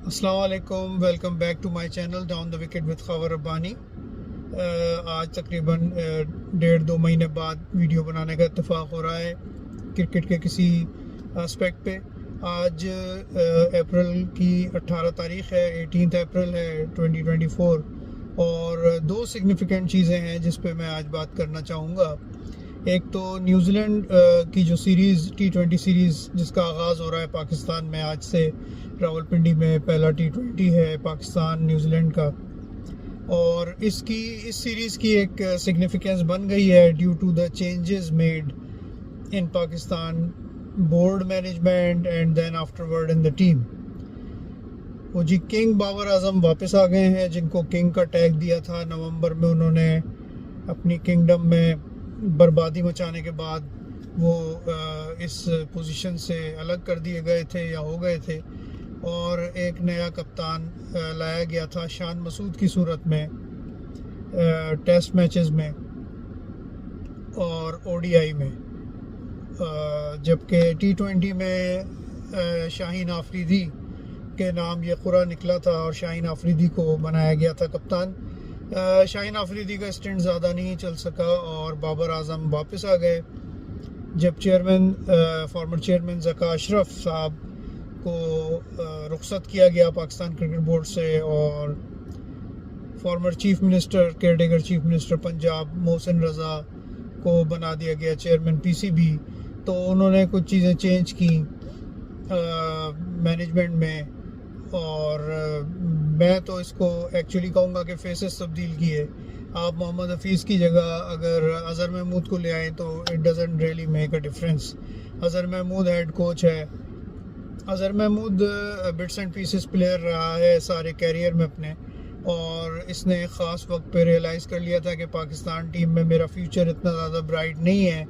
अस्सलाम वालेकुम, welcome back to my channel Down the Wicket with Khabar Rabbani. आज तकरीबन 1.5-2 महीने बाद वीडियो बनाने का इत्तेफाक हो रहा है क्रिकेट के किसी एस्पेक्ट पे। आज अप्रैल की 18 तारीख़ है, 18 अप्रैल है 2024, और दो सिग्निफिकेंट चीज़ें हैं जिस पे मैं आज बात करना चाहूँगा। एक तो न्यूजीलैंड की जो सीरीज़ T20 सीरीज़ जिसका आगाज़ हो रहा है पाकिस्तान में, आज से रावलपिंडी में पहला T20 है पाकिस्तान न्यूजीलैंड का, और इस सीरीज़ की एक सिग्निफिकेंस बन गई है due to the changes made in Pakistan board management and then afterward in the team. वो जी किंग बाबर आजम वापस आ गए हैं, जिनको किंग का टैग दिया था नवंबर में। उन्होंने अपनी किंगडम में बर्बादी मचाने के बाद वो इस पोजीशन से अलग कर दिए गए थे या हो गए थे, और एक नया कप्तान लाया गया था शान मसूद की सूरत में टेस्ट मैचेस में और ओडीआई में। जबकि T20 में शाहीन आफरीदी के नाम ये कुरा निकला था और शाहीन आफरीदी को बनाया गया था कप्तान। शाहीन आफरीदी का स्टेंट ज़्यादा नहीं चल सका और बाबर आजम वापस आ गए। जब फॉर्मर चेयरमैन ज़का अशरफ साहब को रुखसत किया गया पाकिस्तान क्रिकेट बोर्ड से, और former chief minister caretaker chief minister Punjab Mohsin Raza को बना दिया गया चेयरमैन PCB, तो उन्होंने कुछ चीज़ें चेंज की मैनेजमेंट में, और मैं तो इसको एक्चुअली कहूँगा कि फेसेस तब्दील किए। आप मोहम्मद हफीज़ की जगह अगर अज़हर महमूद को ले आएँ तो it doesn't really make a difference. Azhar Mahmood head coach है। Azhar Mahmood bits and pieces player रहा है सारे कैरियर में अपने, और इसने ख़ास वक्त पे रियलाइज़ कर लिया था कि पाकिस्तान टीम में मेरा फ्यूचर इतना ज़्यादा ब्राइट नहीं है,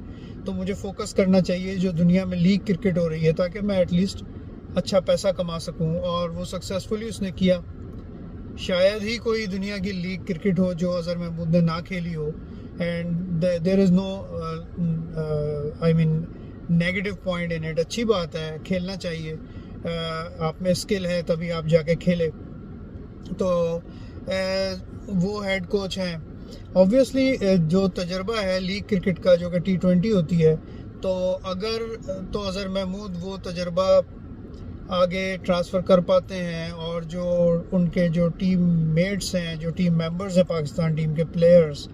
तो मुझे फोकस करना चाहिए जो दुनिया में लीग क्रिकेट हो रही है, ताकि मैं एटलीस्ट अच्छा पैसा कमा सकूं, और वो सक्सेसफुली उसने किया। शायद ही कोई दुनिया की लीग क्रिकेट हो जो अज़हर महमूद ने ना खेली हो, and there is no I mean negative point in it. अच्छी बात है, खेलना चाहिए। आप में स्किल है तभी आप जाके खेले। तो वो हेड कोच हैं। ऑब्वियसली जो तजर्बा है लीग क्रिकेट का जो कि T20 होती है, तो अज़हर महमूद वो तजर्बा आगे ट्रांसफ़र कर पाते हैं, और जो उनके जो टीम मेट्स हैं, जो टीम मेंबर्स हैं पाकिस्तान टीम के प्लेयर्स,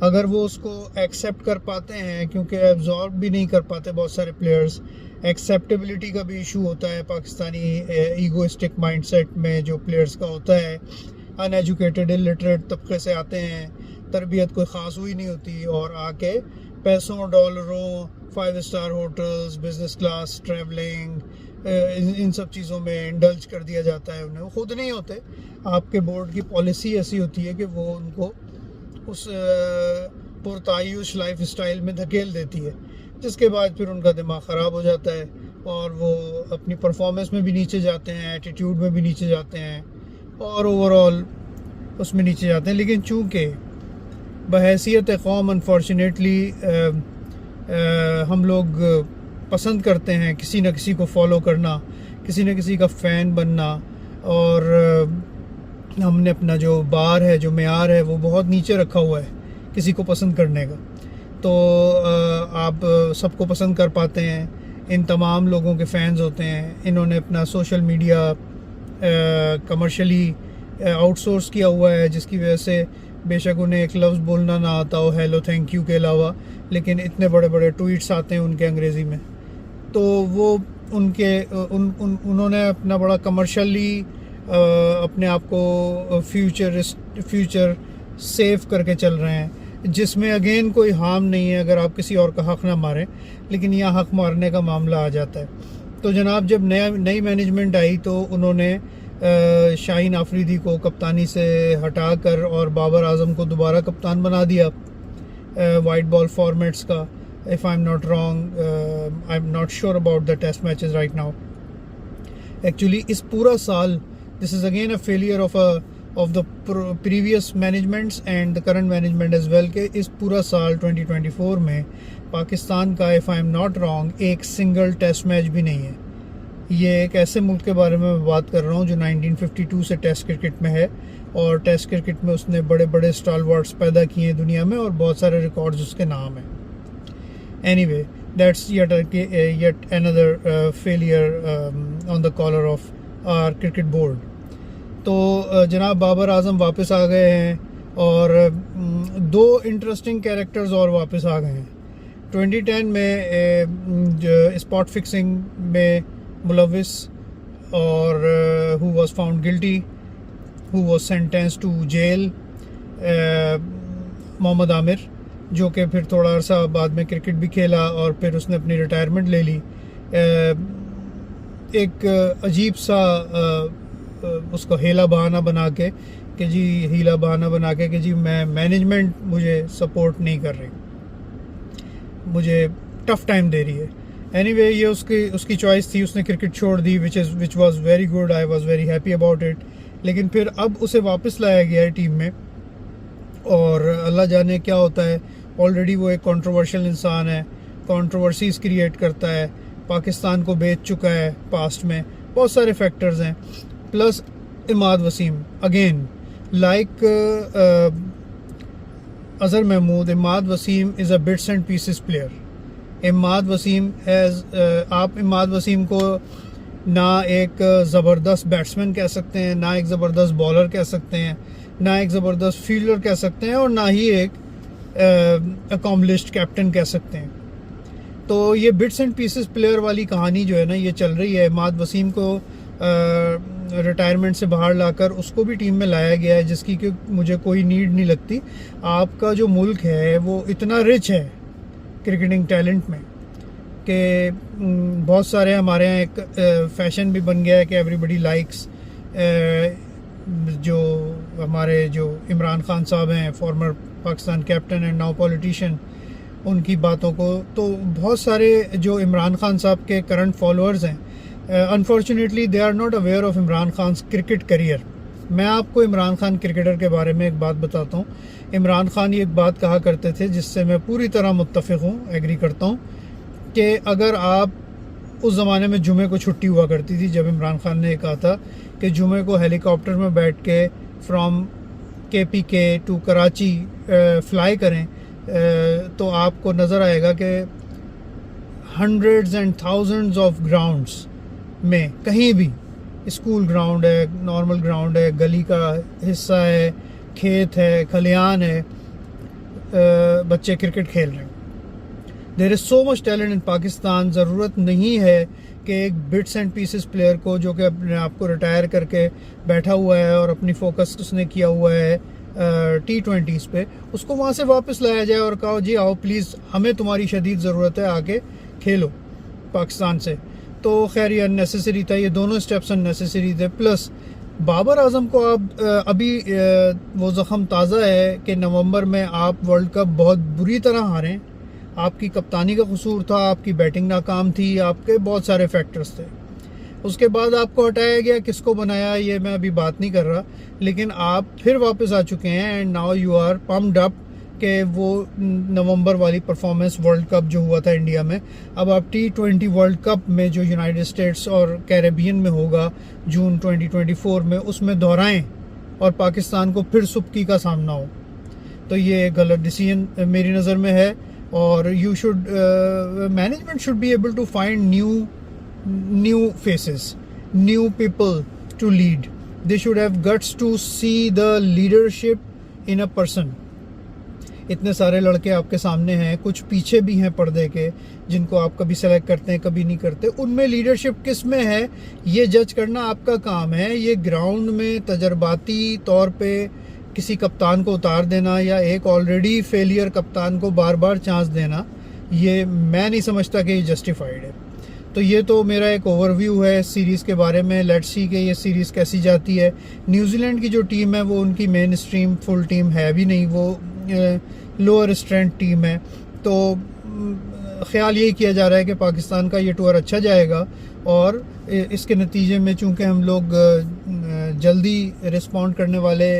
अगर वो उसको एक्सेप्ट कर पाते हैं, क्योंकि एब्जॉर्ब भी नहीं कर पाते बहुत सारे प्लेयर्स। एक्सेप्टेबिलिटी का भी इशू होता है पाकिस्तानी ईगोइस्टिक माइंडसेट में जो प्लेयर्स का होता है। अनएजुकेटेड इलिटरेट तबके से आते हैं, तरबियत कोई ख़ास हुई नहीं होती, और आके पैसों डॉलरों 5 star hotels business class travelling in सब चीज़ों में इंडल्ज कर दिया जाता है उन्हें। वो खुद नहीं होते, आपके बोर्ड की पॉलिसी ऐसी होती है कि वो उनको उस पुरतायुश लाइफ स्टाइल में धकेल देती है, जिसके बाद फिर उनका दिमाग ख़राब हो जाता है और वो अपनी परफॉर्मेंस में भी नीचे जाते हैं, एटीट्यूड में भी नीचे जाते हैं, और ओवरऑल उसमें नीचे जाते हैं। लेकिन चूँकि बहैसियत कौम अनफॉर्चुनेटली हम लोग पसंद करते हैं किसी न किसी को फॉलो करना, किसी न किसी का फ़ैन बनना, और हमने अपना जो बार है, जो मेयार है, वो बहुत नीचे रखा हुआ है किसी को पसंद करने का। तो आप सबको पसंद कर पाते हैं, इन तमाम लोगों के फ़ैन्स होते हैं। इन्होंने अपना सोशल मीडिया कमर्शियली आउटसोर्स किया हुआ है, जिसकी वजह से बेशक उन्हें एक लफ्ज़ बोलना ना आता हो हेलो थैंक यू के अलावा, लेकिन इतने बड़े बड़े ट्वीट्स आते हैं उनके अंग्रेज़ी में। तो वो उन्होंने अपना बड़ा कमर्शियली अपने आप को फ्यूचर सेव करके चल रहे हैं, जिसमें अगेन कोई हार्म नहीं है अगर आप किसी और का हक़ ना मारें, लेकिन यहाँ हक़ मारने का मामला आ जाता है। तो जनाब, जब नई मैनेजमेंट आई तो उन्होंने शाहीन आफरीदी को कप्तानी से हटाकर और बाबर आजम को दोबारा कप्तान बना दिया वाइट बॉल फॉर्मेट्स का। If I am not wrong, I am not sure about the test matches right now. Actually इस पूरा साल this is again a failure of the previous managements and the current management as well, के इस पूरा साल 2024 में पाकिस्तान का, if I am not wrong, एक सिंगल टेस्ट मैच भी नहीं है। ये एक ऐसे मुल्क के बारे में मैं बात कर रहा हूँ जो 1952 से टेस्ट क्रिकेट में है, और टेस्ट क्रिकेट में उसने बड़े बड़े स्टालवर्ड्स पैदा किए हैं दुनिया में, और बहुत सारे रिकॉर्ड्स उसके नाम हैं. Anyway, that's yet another failure on the collar of our cricket board. तो जनाब बाबर आजम वापस आ गए हैं, और दो इंटरेस्टिंग कैरेक्टर्स और वापस आ गए हैं. 2010 में स्पॉट फिक्सिंग में मुलविस और who was found guilty, who was sentenced to jail, Mohammad Aamir, जो कि फिर थोड़ा अर्सा बाद में क्रिकेट भी खेला और फिर उसने अपनी रिटायरमेंट ले ली. एक अजीब सा उसको हीला बहाना बना के कि जी मैं मैनेजमेंट मुझे सपोर्ट नहीं कर रही, मुझे टफ टाइम दे रही है. एनीवे, ये उसकी चॉइस थी, उसने क्रिकेट छोड़ दी, which was very good. I was very happy about it. लेकिन फिर अब उसे वापस लाया गया है टीम में, और अल्लाह जाने क्या होता है. ऑलरेडी वो एक कंट्रोवर्शियल इंसान है, कंट्रोवर्सीज क्रिएट करता है, पाकिस्तान को बेच चुका है पास्ट में, बहुत सारे फैक्टर्स हैं. Plus Imad Wasim, again like Azhar Mahmood, Imad Wasim is a bits and pieces player. Imad Wasim आप इमाद वसीम को ना एक ज़बरदस्त बैट्समैन कह सकते हैं, ना एक ज़बरदस्त बॉलर कह सकते हैं, ना एक ज़बरदस्त फील्डर कह सकते हैं, और ना ही एक अकॉम्प्लिश्ड कैप्टन कह सकते हैं. तो ये बिट्स एंड पीसेस प्लेयर वाली कहानी जो है ना, ये चल रही है. इमाद वसीम को रिटायरमेंट से बाहर लाकर उसको भी टीम में लाया गया है, जिसकी कि मुझे कोई नीड नहीं लगती. आपका जो मुल्क है वो इतना रिच है क्रिकेटिंग टैलेंट में कि बहुत सारे हमारे यहाँ एक फैशन भी बन गया है कि एवरीबडी लाइक्स, जो हमारे जो इमरान खान साहब हैं, farmer Pakistan captain and now politician, उनकी बातों को. तो बहुत सारे जो इमरान खान साहब के करंट फॉलोअर्स हैं, unfortunately they are not aware of Imran Khan cricket career. मैं आपको इमरान खान क्रिकेटर के बारे में एक बात बताता हूँ. इमरान खान ये एक बात कहा करते थे जिससे मैं पूरी तरह मुत्तफ़िक़ हूँ, एग्री करता हूँ, कि अगर आप उस ज़माने में जुमे को छुट्टी हुआ करती थी, जब इमरान खान ने कहा था कि जुमे को हेलीकॉप्टर में बैठ के from KPK to Karachi fly करें, तो आपको नज़र आएगा कि hundreds and thousands of grounds में कहीं भी, स्कूल ग्राउंड है, नॉर्मल ग्राउंड है, गली का हिस्सा है, खेत है, खलियान है, बच्चे क्रिकेट खेल रहे हैं. There is so much talent in Pakistan. ज़रूरत नहीं है कि एक बिट्स एंड पीसेस प्लेयर को, जो कि अपने आप को रिटायर करके बैठा हुआ है और अपनी फोकस उसने किया हुआ है T20s पे, उसको वहाँ से वापस लाया जाए और कहो जी आओ प्लीज़, हमें तुम्हारी शदीद ज़रूरत है, आके खेलो पाकिस्तान से. तो खैर ये अननेसेसरी था, ये दोनों स्टेप्स अननेसेसरी थे. प्लस बाबर आजम को आप अभी वो ज़ख़म ताज़ा है कि नवंबर में आप वर्ल्ड कप बहुत बुरी तरह हारें. आपकी कप्तानी का कसूर था, आपकी बैटिंग नाकाम थी, आपके बहुत सारे फैक्टर्स थे. उसके बाद आपको हटाया गया, किसको बनाया ये मैं अभी बात नहीं कर रहा, लेकिन आप फिर वापस आ चुके हैं. And now you are pumped up कि वो नवंबर वाली परफॉर्मेंस वर्ल्ड कप जो हुआ था इंडिया में, अब आप T20 वर्ल्ड कप में जो यूनाइटेड स्टेट्स और कैरेबियन में होगा जून 2024 में, उसमें दोहराएं और पाकिस्तान को फिर सुबकी का सामना हो. तो ये गलत डिसीजन मेरी नज़र में है. और you should management should be able to find new faces, new people to lead. They should have guts to see the leadership in a person. इतने सारे लड़के आपके सामने हैं, कुछ पीछे भी हैं पर्दे के, जिनको आप कभी सेलेक्ट करते हैं कभी नहीं करते. उनमें लीडरशिप किस में है ये जज करना आपका काम है. ये ग्राउंड में तजर्बाती तौर पे किसी कप्तान को उतार देना या एक ऑलरेडी फेलियर कप्तान को बार बार चांस देना, ये मैं नहीं समझता कि ये जस्टिफाइड है. तो ये तो मेरा एक ओवरव्यू है सीरीज़ के बारे में. लेट्स सी कि ये सीरीज़ कैसी जाती है. न्यूजीलैंड की जो टीम है वो उनकी मेन स्ट्रीम फुल टीम है भी नहीं, वो लोअर स्ट्रेंथ टीम है. तो ख्याल यही किया जा रहा है कि पाकिस्तान का ये टूर अच्छा जाएगा, और इसके नतीजे में चूँकि हम लोग जल्दी रिस्पॉन्ड करने वाले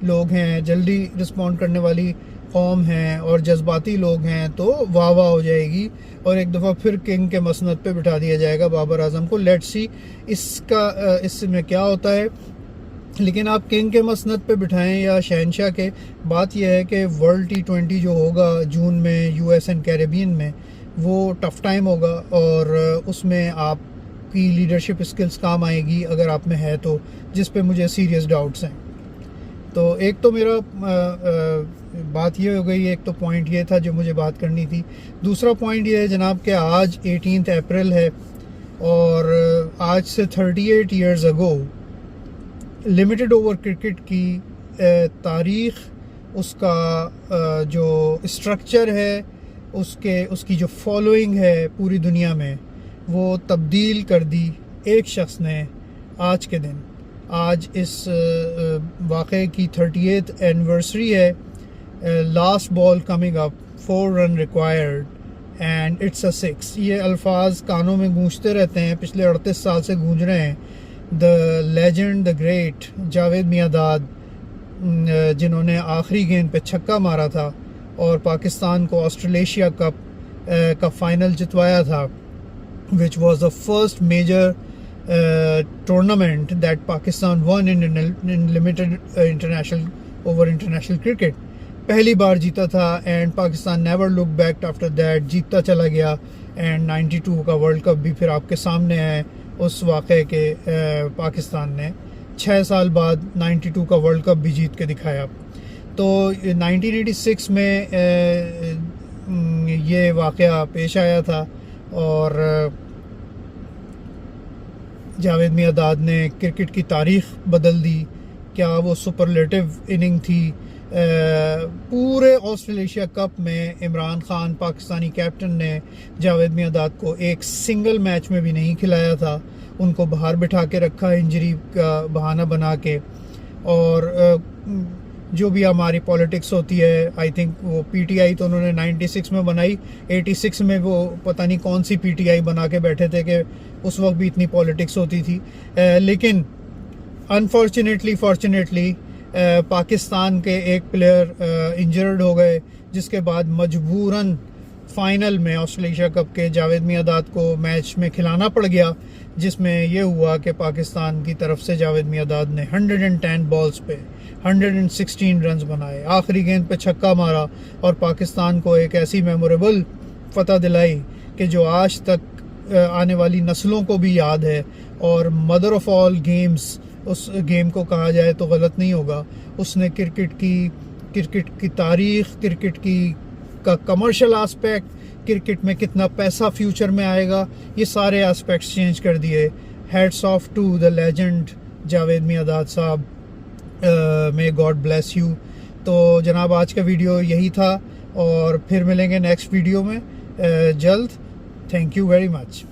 लोग हैं, जल्दी रिस्पॉन्ड करने वाली कौम हैं और जज्बाती लोग हैं तो वाह वाह हो जाएगी और एक दफ़ा फिर किंग के मसनद पे बिठा दिया जाएगा बाबर आजम को। लेट्स सी इसमें क्या होता है। लेकिन आप किंग के मसनद पे बिठाएं या शहनशाह के, बात यह है कि वर्ल्ड T20 जो होगा जून में US एंड कैरेबियन में, वो टफ़ टाइम होगा और उसमें आपकी लीडरशिप स्किल्स काम आएगी अगर आप में है तो, जिस पे मुझे सीरियस डाउट्स हैं। तो एक तो मेरा बात ये हो गई, एक तो पॉइंट ये था जो मुझे बात करनी थी। दूसरा पॉइंट ये है जनाब कि आज 18 अप्रैल है और आज से 38 years ago limited over cricket की तारीख़, उसका जो स्ट्रक्चर है, उसकी जो फॉलोइंग है पूरी दुनिया में, वो तब्दील कर दी एक शख्स ने आज के दिन। आज इस वाक़े की 38th एनिवर्सरी है। Last ball coming up, 4 run required and it's a 6। ये अल्फाज कानों में गूंजते रहते हैं, पिछले 38 साल से गूंज रहे हैं। The legend, the great Javed Miandad, जिन्होंने आखिरी गेंद पे छक्का मारा था और पाकिस्तान को ऑस्ट्रेलेशिया कप का फाइनल जितवाया था, which was the first major tournament that Pakistan won in limited international cricket। पहली बार जीता था and Pakistan never look back after that, जीतता चला गया एंड 92 का वर्ल्ड कप भी फिर आपके सामने है। उस वाक़े के पाकिस्तान ने 6 साल बाद 92 का वर्ल्ड कप भी जीत के दिखाया। तो 1986 में ये वाक़या पेश आया था और जावेद मियांदाद ने क्रिकेट की तारीख़ बदल दी। क्या वो सुपरलेटिव इनिंग थी। पूरे ऑस्ट्रेलेशिया कप में इमरान खान पाकिस्तानी कैप्टन ने जावेद मियांदाद को एक सिंगल मैच में भी नहीं खिलाया था, उनको बाहर बिठा के रखा इंजरी का बहाना बना के। और जो भी हमारी पॉलिटिक्स होती है, आई थिंक वो PTI तो उन्होंने 96 में बनाई, 86 में वो पता नहीं कौन सी PTI बना के बैठे थे कि उस वक्त भी इतनी पॉलिटिक्स होती थी। लेकिन फॉर्चुनेटली पाकिस्तान के एक प्लेयर इंजर्ड हो गए, जिसके बाद मजबूरन फ़ाइनल में ऑस्ट्रेलेशिया कप के जावेद मियांदाद को मैच में खिलाना पड़ गया, जिसमें यह हुआ कि पाकिस्तान की तरफ से जावेद मियांदाद ने 110 बॉल्स पे 116 रन्स बनाए, आखिरी गेंद पे छक्का मारा और पाकिस्तान को एक ऐसी मेमोरेबल फतह दिलाई कि जो आज तक आने वाली नस्लों को भी याद है और मदर ऑफ ऑल गेम्स उस गेम को कहा जाए तो गलत नहीं होगा। उसने क्रिकेट की तारीख़, का कमर्शियल आस्पेक्ट, क्रिकेट में कितना पैसा फ्यूचर में आएगा, ये सारे एस्पेक्ट्स चेंज कर दिए। Hats off to the legend Javed Miandad साहब, मे गॉड ब्लेस यू। तो जनाब आज का वीडियो यही था और फिर मिलेंगे नेक्स्ट वीडियो में जल्द। Thank you very much.